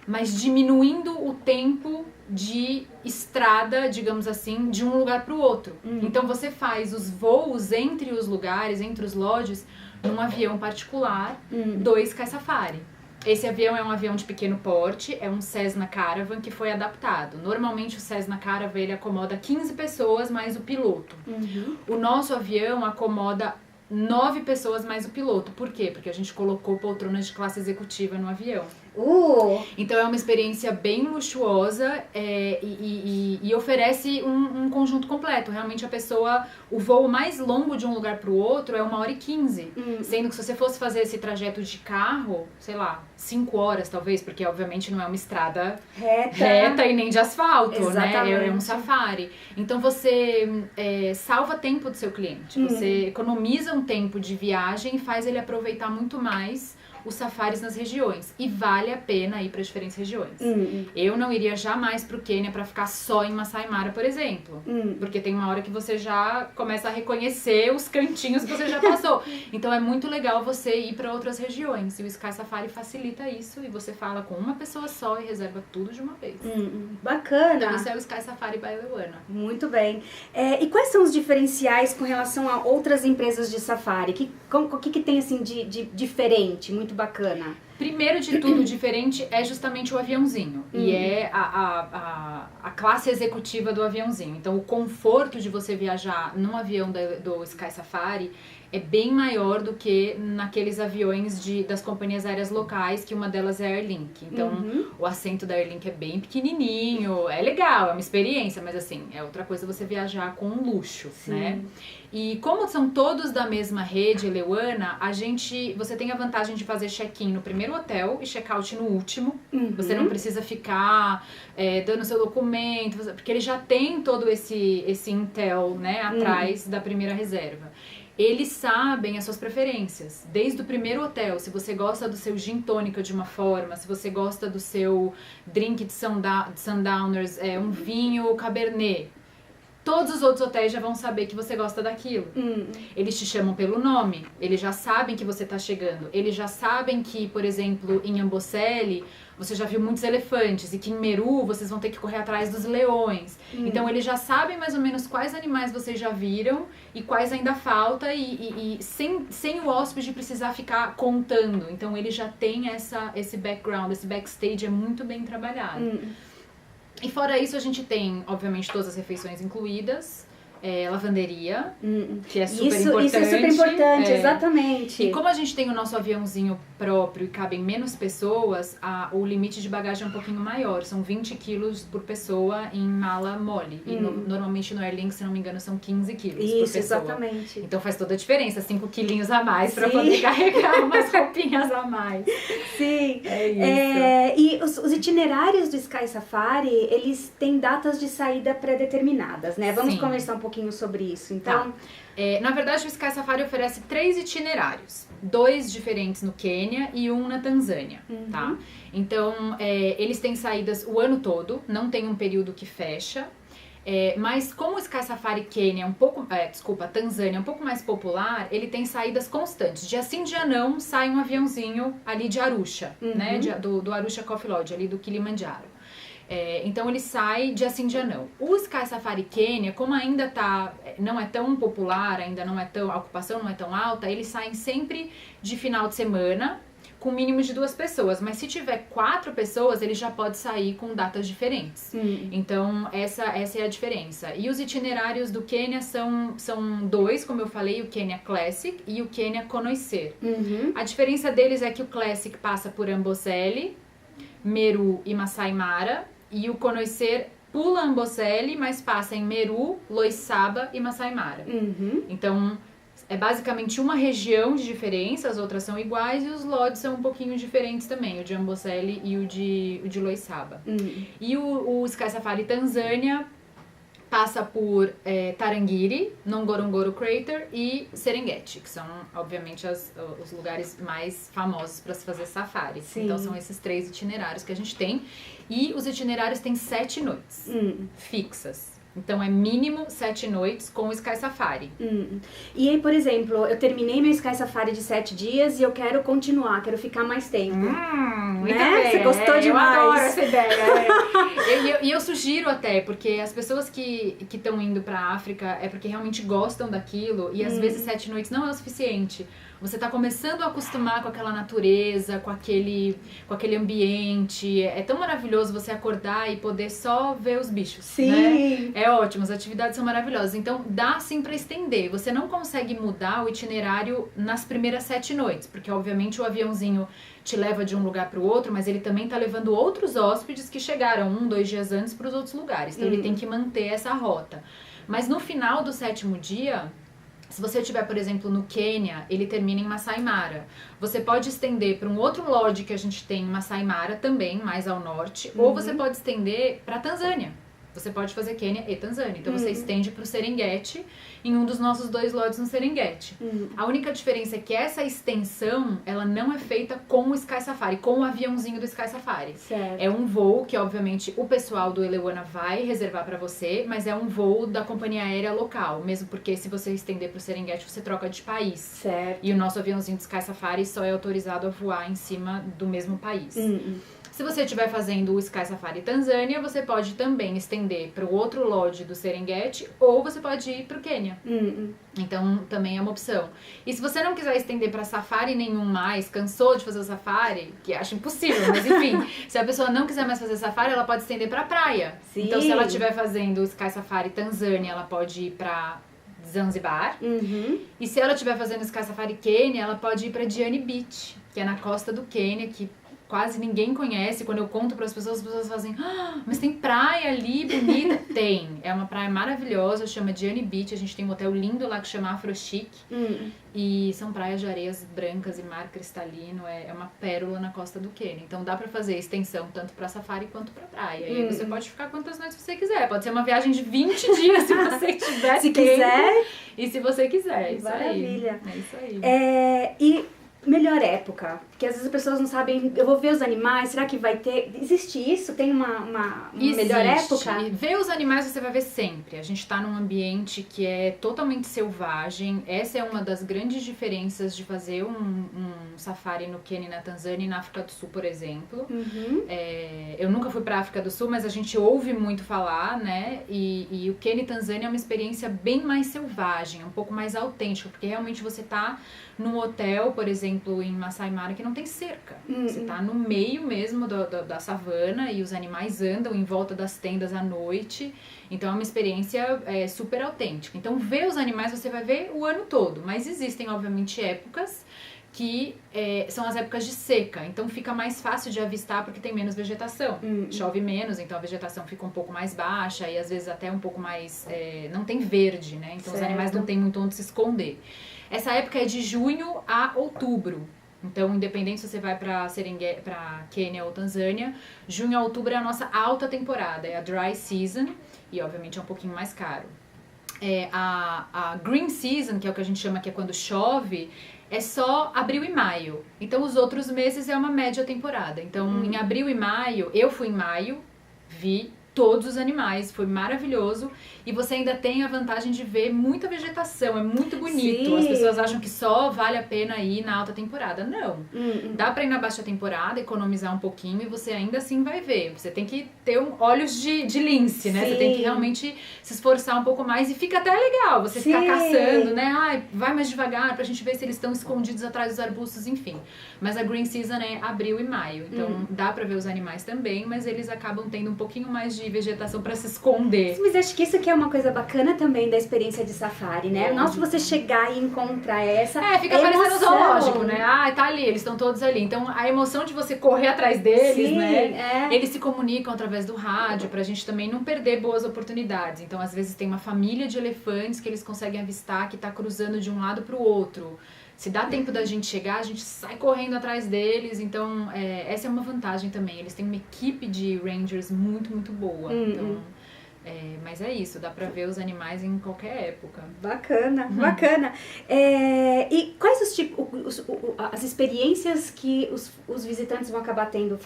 mas diminuindo o tempo de estrada, digamos assim, de um lugar para o outro. Então você faz os voos entre os lugares, entre os lodges, num avião particular do Sky Safari. Esse avião é um avião de pequeno porte, é um Cessna Caravan que foi adaptado. Normalmente o Cessna Caravan ele acomoda 15 pessoas mais o piloto. O nosso avião acomoda 9 pessoas mais o piloto. Por quê? Porque a gente colocou poltronas de classe executiva no avião. Então é uma experiência bem luxuosa e oferece um conjunto completo. Realmente o voo mais longo de um lugar para o outro é 1h15. Sendo que se você fosse fazer esse trajeto de carro, sei lá, 5 horas talvez, porque obviamente não é uma estrada reta e nem de asfalto, Exatamente. né? É um safari. Então você salva tempo do seu cliente. Você economiza um tempo de viagem e faz ele aproveitar muito mais os safaris nas regiões. E vale a pena ir para diferentes regiões. Eu não iria jamais pro Quênia para ficar só em Masai Mara, por exemplo. Porque tem uma hora que você já começa a reconhecer os cantinhos que você já passou. Então é muito legal você ir para outras regiões. E o Sky Safari facilita isso. E você fala com uma pessoa só e reserva tudo de uma vez. Bacana. Então isso é o Sky Safari by Leuana. Muito bem. E quais são os diferenciais com relação a outras empresas de safari? O que tem assim de diferente, muito bacana? Primeiro de tudo, diferente é justamente o aviãozinho. E é a classe executiva do aviãozinho. Então, o conforto de você viajar num avião do Sky Safari é bem maior do que naqueles aviões das companhias aéreas locais, que uma delas é a Airlink. Então, o assento da Airlink é bem pequenininho, é legal, é uma experiência, mas assim, é outra coisa você viajar com luxo, né? E como são todos da mesma rede, Leuana, você tem a vantagem de fazer check-in no primeiro hotel e check-out no último. Você não precisa ficar dando seu documento, porque ele já tem todo esse intel, né, atrás da primeira reserva. Eles sabem as suas preferências, desde o primeiro hotel. Se você gosta do seu gin tônica de uma forma, se você gosta do seu drink de sundowners, um vinho cabernet, todos os outros hotéis já vão saber que você gosta daquilo. Eles te chamam pelo nome, eles já sabem que você tá chegando, eles já sabem que, por exemplo, em Amboseli, você já viu muitos elefantes e que em Meru vocês vão ter que correr atrás dos leões. Então eles já sabem mais ou menos quais animais vocês já viram e quais ainda falta e sem o hóspede precisar ficar contando. Então ele já tem esse background, esse backstage é muito bem trabalhado. E fora isso a gente tem, obviamente, todas as refeições incluídas. Lavanderia, que é super importante. Isso é super importante, exatamente. E como a gente tem o nosso aviãozinho próprio e cabem menos pessoas, o limite de bagagem é um pouquinho maior. São 20 quilos por pessoa em mala mole. E normalmente no Airlink, se não me engano, são 15 quilos por pessoa. Exatamente. Então faz toda a diferença, 5 quilinhos a mais pra poder carregar umas roupinhas a mais. Sim. É isso. E os itinerários do Sky Safari, eles têm datas de saída pré-determinadas, né? Vamos conversar um pouquinho sobre isso, então. Tá. Na verdade, o Sky Safari oferece 3 itinerários. 2 diferentes no Quênia e 1 na Tanzânia, tá? Então, eles têm saídas o ano todo, não tem um período que fecha. Mas como o Sky Safari Quênia Tanzânia é um pouco mais popular, ele tem saídas constantes. Dia sim, dia não, sai um aviãozinho ali de Arusha, né? Do Arusha Coffee Lodge, ali do Kilimanjaro. Então ele sai dia sim, dia não. O Sky Safari Quênia, como ainda não é tão popular, a ocupação não é tão alta, eles saem sempre de final de semana, com mínimo de 2 pessoas. Mas se tiver 4 pessoas, ele já pode sair com datas diferentes. Então essa é a diferença. E os itinerários do Quênia são 2, como eu falei, o Quênia Classic e o Quênia Conhecer. A diferença deles é que o Classic passa por Amboseli, Meru e Masai Mara, e o Conhecer pula Amboseli, mas passa em Meru, Loissaba e Masai Mara. Então, é basicamente uma região de diferença, as outras são iguais, e os lodges são um pouquinho diferentes também, o de Amboseli e o de Loissaba. E o Sky Safari Tanzânia passa por Tarangire, Ngorongoro Crater e Serengeti, que são, obviamente, os lugares mais famosos para se fazer safari. Então, são esses 3 itinerários que a gente tem. E os itinerários têm 7 noites fixas. Então é mínimo 7 noites com o Sky Safari. E aí, por exemplo, eu terminei meu Sky Safari de 7 dias e eu quero continuar, quero ficar mais tempo. Muito né? bem. Você gostou demais. Eu adoro essa ideia. E eu sugiro até, porque as pessoas que estão indo pra África é porque realmente gostam daquilo e às vezes 7 noites não é o suficiente. Você tá começando a acostumar com aquela natureza, com aquele ambiente. É tão maravilhoso você acordar e poder só ver os bichos. Sim. Né? É ótimo, as atividades são maravilhosas. Então dá sim pra estender. Você não consegue mudar o itinerário nas primeiras 7 noites, porque obviamente o aviãozinho te leva de um lugar para o outro, mas ele também tá levando outros hóspedes que chegaram 1, 2 dias antes para os outros lugares. Então ele tem que manter essa rota. Mas no final do 7º dia, se você estiver, por exemplo, no Quênia, ele termina em Masai Mara. Você pode estender para um outro lodge que a gente tem em Masai Mara também, mais ao norte, ou você pode estender para Tanzânia. Você pode fazer Quênia e Tanzânia. Então você estende para o Serengeti, em um dos nossos 2 lodges no Serengeti. A única diferença é que essa extensão, ela não é feita com o Sky Safari, com o aviãozinho do Sky Safari. Certo. É um voo que, obviamente, o pessoal do Elewana vai reservar para você, mas é um voo da companhia aérea local. Mesmo porque se você estender para o Serengeti, você troca de país. Certo. E o nosso aviãozinho do Sky Safari só é autorizado a voar em cima do mesmo país. Se você estiver fazendo o Sky Safari Tanzânia, você pode também estender para o outro lodge do Serengeti ou você pode ir para o Quênia. Então, também é uma opção. E se você não quiser estender para safari nenhum mais, cansou de fazer o safari, que acho impossível, mas enfim, se a pessoa não quiser mais fazer safari, ela pode estender para praia. Sim. Então, se ela estiver fazendo o Sky Safari Tanzânia, ela pode ir para Zanzibar. E se ela estiver fazendo o Sky Safari Quênia, ela pode ir para Diani Beach, que é na costa do Quênia, que quase ninguém conhece. Quando eu conto para as pessoas fazem, mas tem praia ali bonita? Tem, é uma praia maravilhosa, chama Diani Beach. A gente tem um hotel lindo lá que chama Afro Chic. E são praias de areias brancas e mar cristalino, é uma pérola na costa do Quênia. Então dá pra fazer extensão tanto pra safari quanto pra praia. E aí você pode ficar quantas noites você quiser. Pode ser uma viagem de 20 dias se você tiver Se tempo. quiser. E se você quiser, isso Maravilha. aí. É isso aí. E melhor época? Porque às vezes as pessoas não sabem, eu vou ver os animais, será que vai ter? Existe isso? Tem uma melhor época? E ver os animais você vai ver sempre. A gente tá num ambiente que é totalmente selvagem. Essa é uma das grandes diferenças de fazer um safari no Quênia e na Tanzânia e na África do Sul, por exemplo. Eu nunca fui pra África do Sul, mas a gente ouve muito falar, né? E o Quênia e Tanzânia é uma experiência bem mais selvagem, um pouco mais autêntica, porque realmente você tá num hotel, por exemplo, em Masai Mara, que não tem cerca. Você tá no meio mesmo da savana e os animais andam em volta das tendas à noite. Então é uma experiência super autêntica. Então ver os animais você vai ver o ano todo, mas existem obviamente épocas que são as épocas de seca, então fica mais fácil de avistar porque tem menos vegetação. Chove menos, então a vegetação fica um pouco mais baixa e às vezes até um pouco mais... não tem verde, né? Então os animais não tem muito onde se esconder. Essa época é de junho a outubro. Então, independente se você vai para Quênia ou Tanzânia, junho a outubro é a nossa alta temporada, é a dry season e obviamente é um pouquinho mais caro. A green season, que é o que a gente chama que é quando chove, é só abril e maio. Então, os outros meses é uma média temporada. Então, em abril e maio, eu fui em maio, vi todos os animais, foi maravilhoso. E você ainda tem a vantagem de ver muita vegetação, é muito bonito. Sim. As pessoas acham que só vale a pena ir na alta temporada. Não. Dá pra ir na baixa temporada, economizar um pouquinho e você ainda assim vai ver. Você tem que ter olhos de lince, né? Sim. Você tem que realmente se esforçar um pouco mais e fica até legal você ficar Sim. caçando, né? Ai, vai mais devagar pra gente ver se eles estão escondidos atrás dos arbustos, enfim. Mas a green season é abril e maio. Então dá pra ver os animais também, mas eles acabam tendo um pouquinho mais de vegetação pra se esconder. Mas acho que isso que é uma coisa bacana também da experiência de safari, né? Nossa, você chegar e encontrar essa fica parecendo emoção. zoológico, né? Ah, tá ali, eles estão todos ali. Então, a emoção de você correr atrás deles, Sim, né? Eles se comunicam através do rádio pra gente também não perder boas oportunidades. Então, às vezes tem uma família de elefantes que eles conseguem avistar que tá cruzando de um lado pro outro. Se dá tempo da gente chegar, a gente sai correndo atrás deles. Então, essa é uma vantagem também. Eles têm uma equipe de rangers muito, muito boa. Então, mas é isso, dá pra ver os animais em qualquer época. Bacana, bacana. E quais as experiências que os visitantes vão acabar tendo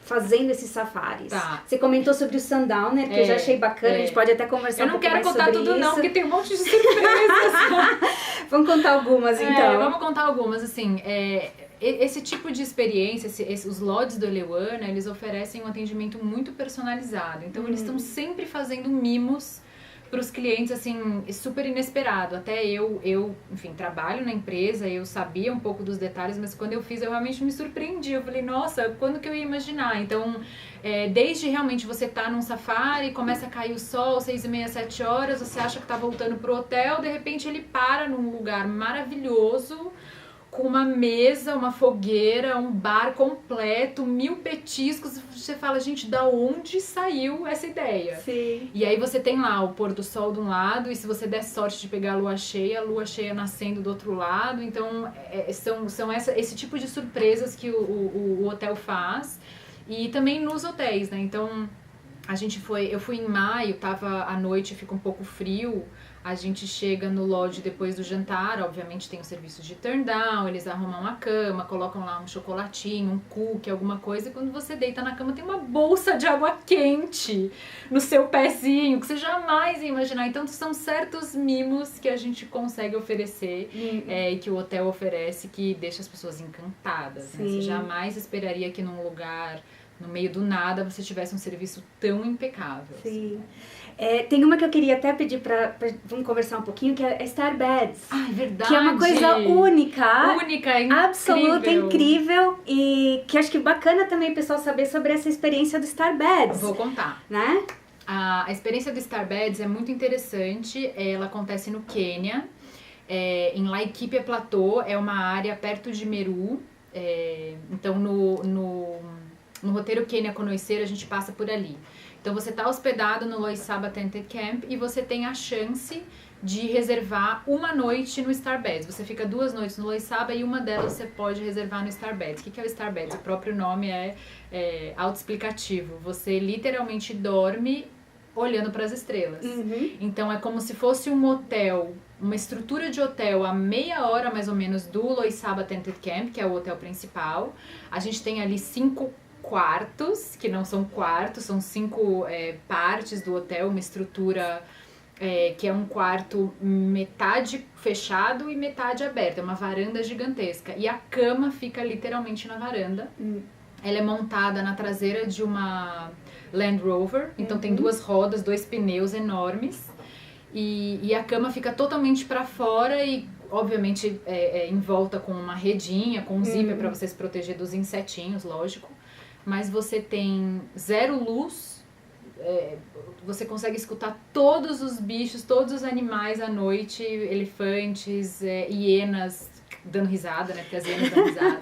fazendo esses safaris. Tá. Você comentou sobre o Sundowner, que eu já achei bacana, a gente pode até conversar um pouco mais sobre isso. Eu não quero contar tudo não, porque tem um monte de surpresas. Vamos contar algumas, então. Vamos contar algumas, assim, esse tipo de experiência, os lodges do Elewana, eles oferecem um atendimento muito personalizado. Então, eles estão sempre fazendo mimos para os clientes, assim, super inesperado. Até eu, enfim, trabalho na empresa, eu sabia um pouco dos detalhes, mas quando eu fiz, eu realmente me surpreendi. Eu falei, nossa, quando que eu ia imaginar? Então, desde realmente você tá num safari, começa a cair o sol, 6h30, 7 horas, você acha que tá voltando pro hotel, de repente ele para num lugar maravilhoso, com uma mesa, uma fogueira, um bar completo, 1000 petiscos. Você fala, gente, da onde saiu essa ideia? Sim. E aí você tem lá o pôr do sol de um lado, e se você der sorte de pegar a lua cheia nascendo do outro lado. Então, são esse tipo de surpresas que o hotel faz. E também nos hotéis, né? Então, eu fui em maio, tava à noite, fica um pouco frio. A gente chega no lodge depois do jantar, obviamente tem o serviço de turn down, eles arrumam uma cama, colocam lá um chocolatinho, um cookie, alguma coisa, e quando você deita na cama tem uma bolsa de água quente no seu pezinho, que você jamais ia imaginar. Então são certos mimos que a gente consegue oferecer e que o hotel oferece, que deixa as pessoas encantadas, né? Você jamais esperaria que num lugar, no meio do nada, você tivesse um serviço tão impecável. Sim. Tem uma que eu queria até pedir vamos conversar um pouquinho, que é Starbeds. Ah, é verdade. Que é uma coisa única. Única, incrível. Absoluta, incrível. E que acho que bacana também o pessoal saber sobre essa experiência do Starbeds. Vou contar. Né? A experiência do Starbeds é muito interessante. Ela acontece no Quênia, em Laikipia Plateau. É uma área perto de Meru. Então, no roteiro Quênia Conhecer, a gente passa por ali. Então, você está hospedado no Loisaba Tented Camp e você tem a chance de reservar uma noite no Starbeds. Você fica 2 noites no Loisaba e uma delas você pode reservar no Starbeds. O que é o Starbeds? O próprio nome é autoexplicativo. Você literalmente dorme olhando para as estrelas. Então, é como se fosse um hotel, uma estrutura de hotel a meia hora mais ou menos do Loisaba Tented Camp, que é o hotel principal. A gente tem ali 5 quartos, que não são quartos, são 5 partes do hotel, uma estrutura que é um quarto metade fechado e metade aberto, é uma varanda gigantesca, e a cama fica literalmente na varanda. Ela é montada na traseira de uma Land Rover, então tem 2 rodas, 2 pneus enormes, e a cama fica totalmente para fora e obviamente em volta com uma redinha, com um zíper para você se proteger dos insetinhos, lógico. Mas você tem 0 luz, você consegue escutar todos os bichos, todos os animais à noite, elefantes, hienas dando risada, né, porque as hienas dão risada,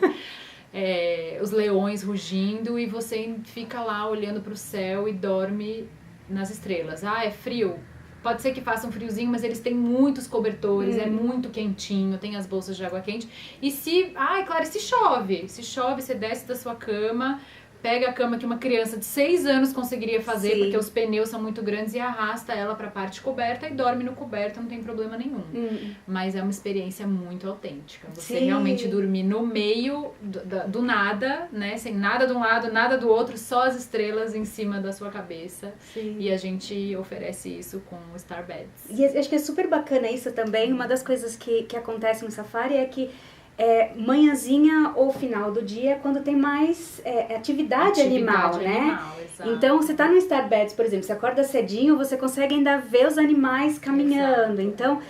os leões rugindo, e você fica lá olhando para o céu e dorme nas estrelas. Ah, é frio? Pode ser que faça um friozinho, mas eles têm muitos cobertores, é muito quentinho, tem as bolsas de água quente. E claro, se chove, você desce da sua cama, pega a cama que uma criança de 6 anos conseguiria fazer, porque os pneus são muito grandes, e arrasta ela pra parte coberta e dorme no coberto, não tem problema nenhum. Mas é uma experiência muito autêntica. Você realmente dormir no meio do nada, né? Sem nada de um lado, nada do outro, só as estrelas em cima da sua cabeça. E a gente oferece isso com o Starbeds. E acho que é super bacana isso também. Uma das coisas que acontece no safari é que manhãzinha ou final do dia, quando tem mais atividade animal, né? Exato. Então, você tá no Starbeds, por exemplo, você acorda cedinho, você consegue ainda ver os animais caminhando. Exato. Então,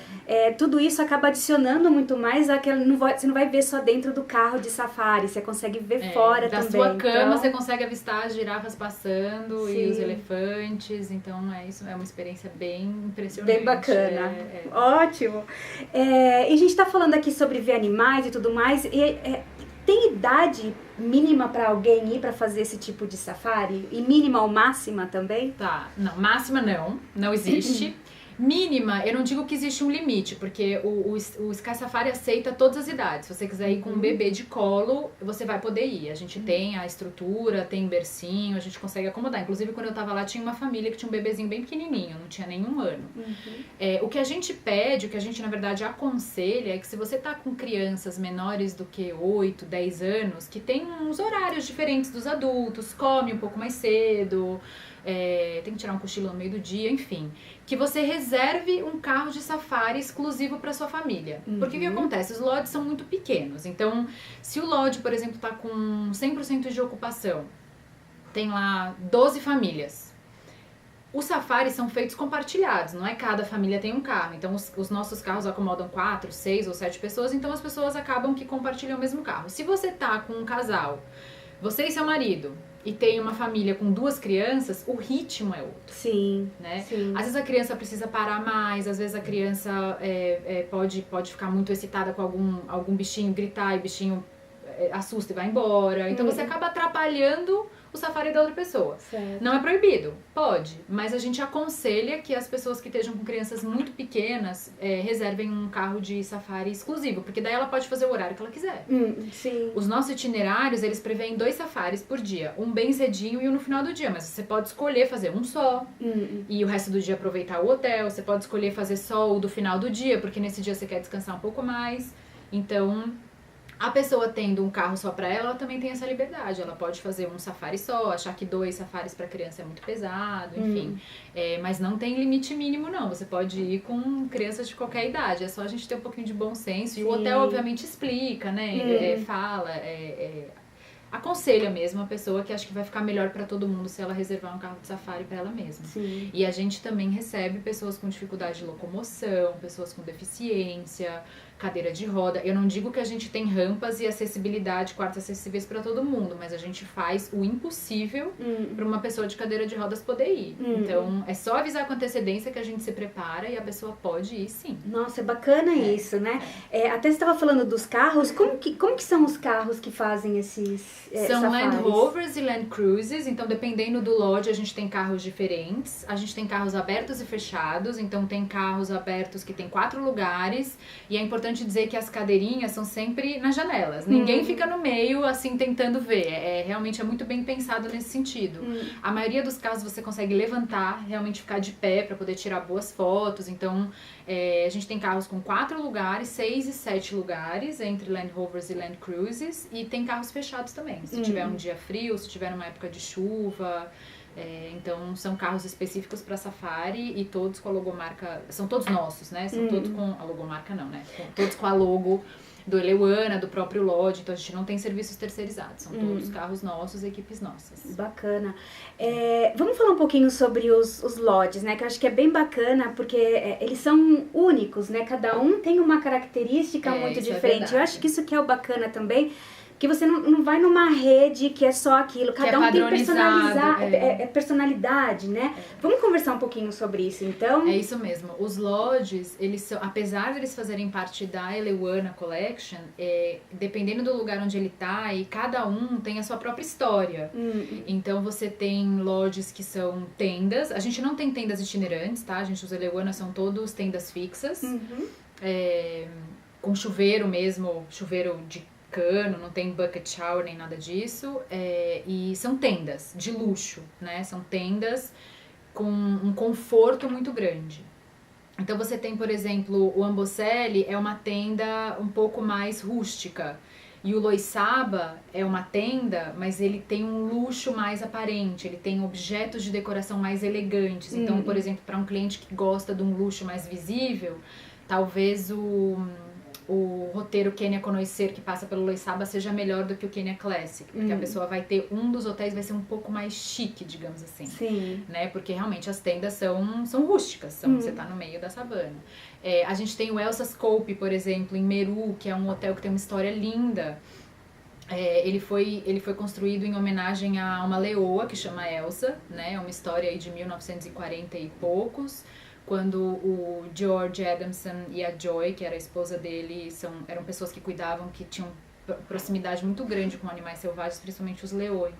tudo isso acaba adicionando muito mais você não vai ver só dentro do carro de safari, você consegue ver fora da também. Da sua cama, você consegue avistar as girafas passando e os elefantes. Então, isso é uma experiência bem impressionante. Bem bacana. Ótimo. E a gente tá falando aqui sobre ver animais e tudo mais. Tem idade mínima para alguém ir para fazer esse tipo de safari? E mínima ou máxima também? Tá. Não, máxima não existe. Mínima, eu não digo que existe um limite, porque o Sky Safari aceita todas as idades. Se você quiser ir com um bebê de colo, você vai poder ir. A gente tem a estrutura, tem bercinho, a gente consegue acomodar. Inclusive, quando eu tava lá, tinha uma família que tinha um bebezinho bem pequenininho, não tinha nenhum ano. O que a gente pede, o que a gente, na verdade, aconselha é que se você tá com crianças menores do que 8, 10 anos, que tem uns horários diferentes dos adultos, come um pouco mais cedo, tem que tirar um cochilo no meio do dia, enfim, que você reserve um carro de safari exclusivo para sua família. Porque o que acontece? Os lodges são muito pequenos. Então, se o lodge, por exemplo, tá com 100% de ocupação, tem lá 12 famílias. Os safaris são feitos compartilhados, não é cada família tem um carro. Então, os nossos carros acomodam 4, 6 ou 7 pessoas, então as pessoas acabam que compartilham o mesmo carro. Se você tá com um casal, você e seu marido, e tem uma família com 2 crianças, o ritmo é outro. Sim, né? sim. Às vezes a criança precisa parar mais, às vezes a criança pode ficar muito excitada com algum bichinho, gritar e o bichinho assusta e vai embora. Então você acaba atrapalhando o safari da outra pessoa. Certo. Não é proibido? Pode. Mas a gente aconselha que as pessoas que estejam com crianças muito pequenas reservem um carro de safari exclusivo, porque daí ela pode fazer o horário que ela quiser. Sim. Os nossos itinerários, eles prevêem 2 safaris por dia. Um bem cedinho e um no final do dia. Mas você pode escolher fazer um só. E o resto do dia aproveitar o hotel. Você pode escolher fazer só o do final do dia, porque nesse dia você quer descansar um pouco mais. Então, a pessoa tendo um carro só pra ela também tem essa liberdade. Ela pode fazer um safari só, achar que 2 safaris pra criança é muito pesado, enfim. Mas não tem limite mínimo, não. Você pode ir com crianças de qualquer idade. É só a gente ter um pouquinho de bom senso. Sim. E o hotel, obviamente, explica, né? Fala, aconselha mesmo a pessoa que acha que vai ficar melhor pra todo mundo se ela reservar um carro de safari pra ela mesma. Sim. E a gente também recebe pessoas com dificuldade de locomoção, pessoas com deficiência, cadeira de roda. Eu não digo que a gente tem rampas e acessibilidade, quartos acessíveis pra todo mundo, mas a gente faz o impossível pra uma pessoa de cadeira de rodas poder ir. Então, é só avisar com antecedência que a gente se prepara e a pessoa pode ir, sim. Nossa, é bacana isso, né? Até você estava falando dos carros, como que são os carros que fazem esses São safaris? Land Rovers e Land Cruises, então dependendo do lodge a gente tem carros diferentes. A gente tem carros abertos e fechados, então tem carros abertos que tem 4 lugares, e é importante dizer que as cadeirinhas são sempre nas janelas. Ninguém fica no meio, assim, tentando ver. Realmente é muito bem pensado nesse sentido. A maioria dos carros você consegue levantar, realmente ficar de pé para poder tirar boas fotos. Então, a gente tem carros com 4 lugares, 6 e 7 lugares, entre Land Rovers e Land Cruises, e tem carros fechados também. Se tiver um dia frio, se tiver numa época de chuva. Então são carros específicos para safari e todos com a logomarca, são todos nossos, né? São todos com a logomarca não, né? Todos com a logo do Eleuana, do próprio lodge, então a gente não tem serviços terceirizados, são todos carros nossos, equipes nossas. Bacana. Vamos falar um pouquinho sobre os lodges, né? Que eu acho que é bem bacana, porque eles são únicos, né? Cada um tem uma característica muito diferente. Eu acho que isso que é o bacana também, que você não vai numa rede que é só aquilo. Cada um tem personalidade, né? Vamos conversar um pouquinho sobre isso, então? É isso mesmo. Os lodges, eles são, apesar de eles fazerem parte da Eleuana Collection, dependendo do lugar onde ele tá, e cada um tem a sua própria história. Então você tem lodges que são tendas. A gente não tem tendas itinerantes, tá? Os Eleuana são todos tendas fixas. Com chuveiro mesmo, chuveiro de cano, não tem bucket shower nem nada disso, e são tendas de luxo, né? São tendas com um conforto muito grande. Então você tem, por exemplo, o Amboseli é uma tenda um pouco mais rústica, e o Loissaba é uma tenda, mas ele tem um luxo mais aparente, ele tem objetos de decoração mais elegantes. Então, por exemplo, para um cliente que gosta de um luxo mais visível, talvez o roteiro Kenya Conhecer que passa pelo Loissaba seja melhor do que o Kenya Classic, porque a pessoa vai ter, um dos hotéis vai ser um pouco mais chique, digamos assim. Sim. Né? Porque realmente as tendas são rústicas, você tá no meio da savana. A gente tem o Elsa Scope, por exemplo, em Meru, que é um hotel que tem uma história linda. Ele foi construído em homenagem a uma leoa que chama Elsa, né? É uma história aí de 1940 e poucos, quando o George Adamson e a Joy, que era a esposa dele, eram pessoas que cuidavam, que tinham proximidade muito grande com animais selvagens, principalmente os leões.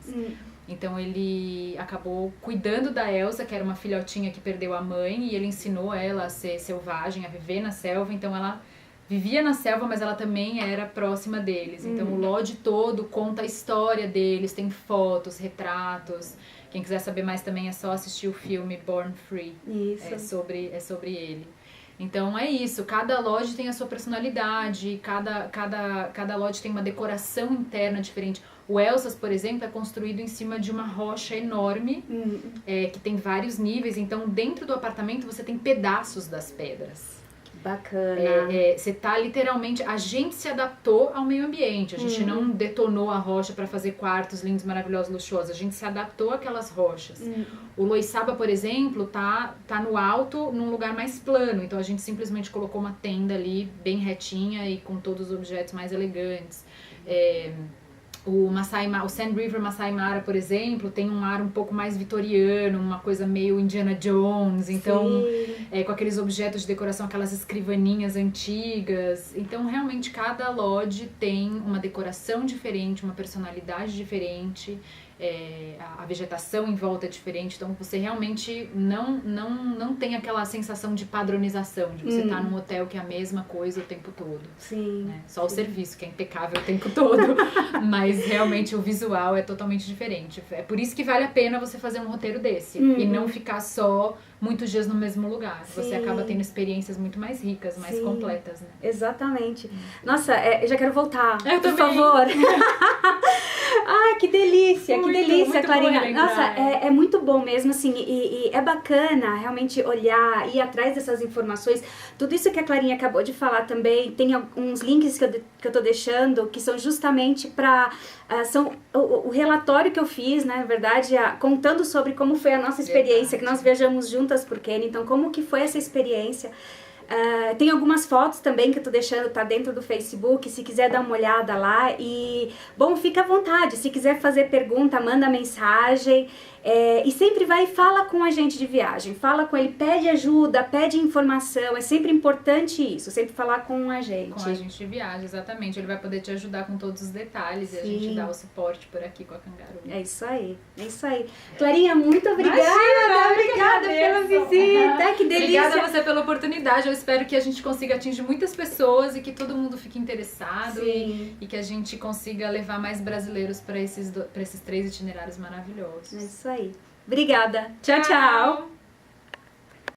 Então ele acabou cuidando da Elsa, que era uma filhotinha que perdeu a mãe, e ele ensinou ela a ser selvagem, a viver na selva. Então ela vivia na selva, mas ela também era próxima deles. Então o Lodge todo conta a história deles, tem fotos, retratos. Quem quiser saber mais também é só assistir o filme Born Free. Isso. É sobre ele. Então é isso, cada lodge tem a sua personalidade, cada lodge tem uma decoração interna diferente. O Elsas, por exemplo, é construído em cima de uma rocha enorme, que tem vários níveis, então dentro do apartamento você tem pedaços das pedras. Bacana. Você tá literalmente... A gente se adaptou ao meio ambiente. A gente não detonou a rocha para fazer quartos lindos, maravilhosos, luxuosos. A gente se adaptou àquelas rochas. O Loiçaba, por exemplo, tá no alto, num lugar mais plano. Então a gente simplesmente colocou uma tenda ali, bem retinha e com todos os objetos mais elegantes. O Sand River Masai Mara, por exemplo, tem um ar um pouco mais vitoriano, uma coisa meio Indiana Jones, então com aqueles objetos de decoração, aquelas escrivaninhas antigas. Então realmente cada lodge tem uma decoração diferente, uma personalidade diferente, a vegetação em volta é diferente, então você realmente não tem aquela sensação de padronização, de você estar num hotel que é a mesma coisa o tempo todo. Sim. Né? Só o serviço, que é impecável o tempo todo, mas realmente o visual é totalmente diferente. É por isso que vale a pena você fazer um roteiro desse, e não ficar só muitos dias no mesmo lugar. Sim. Você acaba tendo experiências muito mais ricas, mais completas, né? Exatamente. Nossa, eu já quero voltar, eu por também. favor. Ai, que delícia, Muito, que delícia, muito Clarinha. bom Nossa, lembrar. é muito bom mesmo, assim, e é bacana realmente olhar, ir atrás dessas informações. Tudo isso que a Clarinha acabou de falar também, tem alguns links que eu tô deixando, que são justamente para... são o relatório que eu fiz, né, na verdade, contando sobre como foi a nossa experiência, que nós viajamos juntas por Quênia, então como que foi essa experiência. Tem algumas fotos também que eu tô deixando, tá dentro do Facebook, se quiser dar uma olhada lá. E, bom, fica à vontade, se quiser fazer pergunta, manda mensagem. E sempre vai e fala com a gente de viagem, fala com ele, pede ajuda, pede informação, é sempre importante isso, sempre falar com a gente. Com a gente de viagem, exatamente, ele vai poder te ajudar com todos os detalhes. Sim. E a gente dá o suporte por aqui com a Cangaru. É isso aí. Clarinha, muito obrigada, obrigada pela visita, que delícia. Obrigada a você pela oportunidade, eu espero que a gente consiga atingir muitas pessoas e que todo mundo fique interessado e que a gente consiga levar mais brasileiros para esses 3 itinerários maravilhosos. É isso aí. Obrigada. Tchau, tchau.